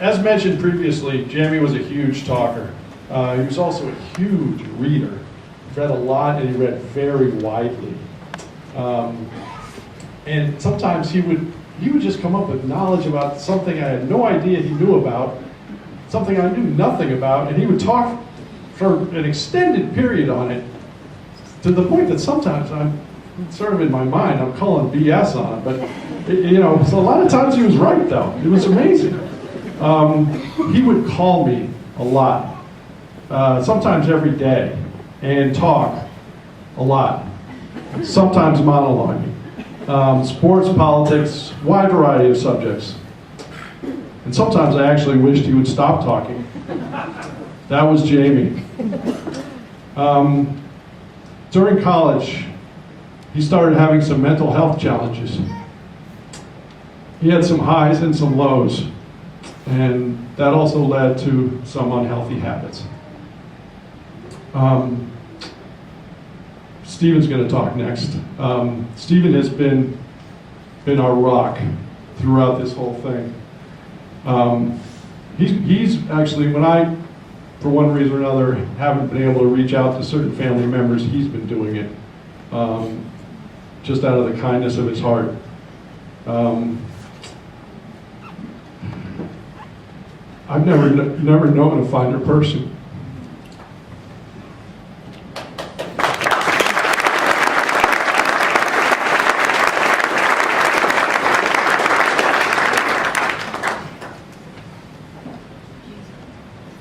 As mentioned previously, Jamie was a huge talker. He was also a huge reader. He read a lot and he read very widely. And sometimes he would just come up with knowledge about something I had no idea he knew about, something I knew nothing about, and he would talk for an extended period on it, to the point that sometimes I'm sort of in my mind, I'm calling BS on it, but so a lot of times he was right though. It was amazing. He would call me a lot, sometimes every day, and talk a lot, sometimes monologuing. Sports, politics, wide variety of subjects. And sometimes I actually wished he would stop talking. That was Jamie. During college, he started having some mental health challenges. He had some highs and some lows, and that also led to some unhealthy habits. Stephen's going to talk next. Stephen has been our rock throughout this whole thing. He's actually, when I, for one reason or another, haven't been able to reach out to certain family members, he's been doing it, just out of the kindness of his heart. I've never known a finer person.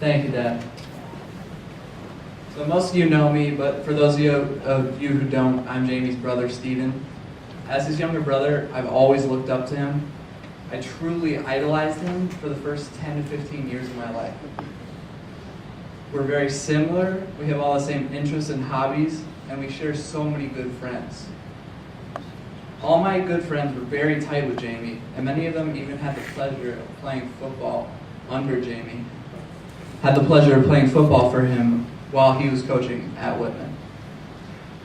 Thank you, Dad. So most of you know me, but for those of you who don't, I'm Jamie's brother, Stephen. As his younger brother, I've always looked up to him. I truly idolized him for the first 10 to 15 years of my life. We're very similar, we have all the same interests and hobbies, and we share so many good friends. All my good friends were very tight with Jamie, and many of them even had the pleasure of playing football under Jamie. Had the pleasure of playing football for him while he was coaching at Whitman.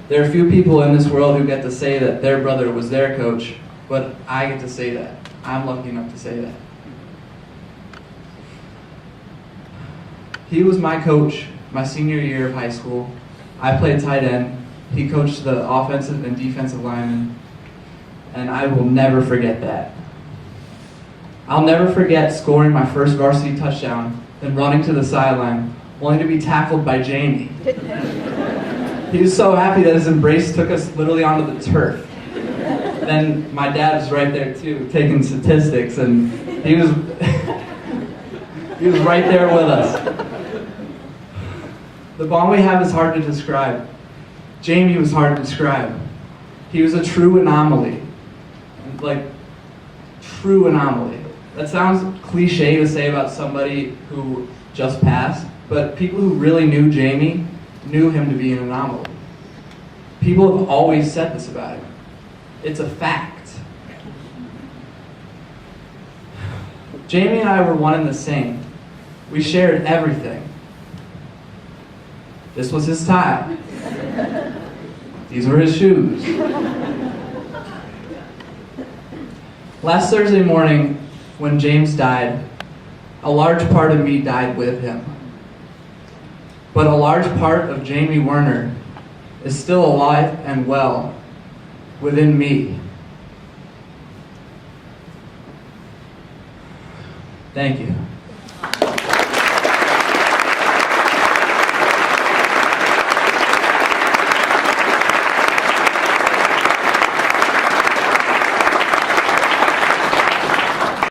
There are few people in this world who get to say that their brother was their coach, but I get to say that. I'm lucky enough to say that. He was my coach my senior year of high school. I played tight end. He coached the offensive and defensive linemen, and I will never forget that. I'll never forget scoring my first varsity touchdown, then running to the sideline, only to be tackled by Jamie. He was so happy that his embrace took us literally onto the turf. Then my dad was right there too, taking statistics, and he was he was right there with us. The bond we have is hard to describe. Jamie was hard to describe. He was a true anomaly. Like, true anomaly. That sounds cliche to say about somebody who just passed, but people who really knew Jamie knew him to be an anomaly. People have always said this about him. It's a fact. Jamie and I were one and the same. We shared everything. This was his tie. These were his shoes. Last Thursday morning, when James died, a large part of me died with him. But a large part of Jamie Werner is still alive and well within me. Thank you.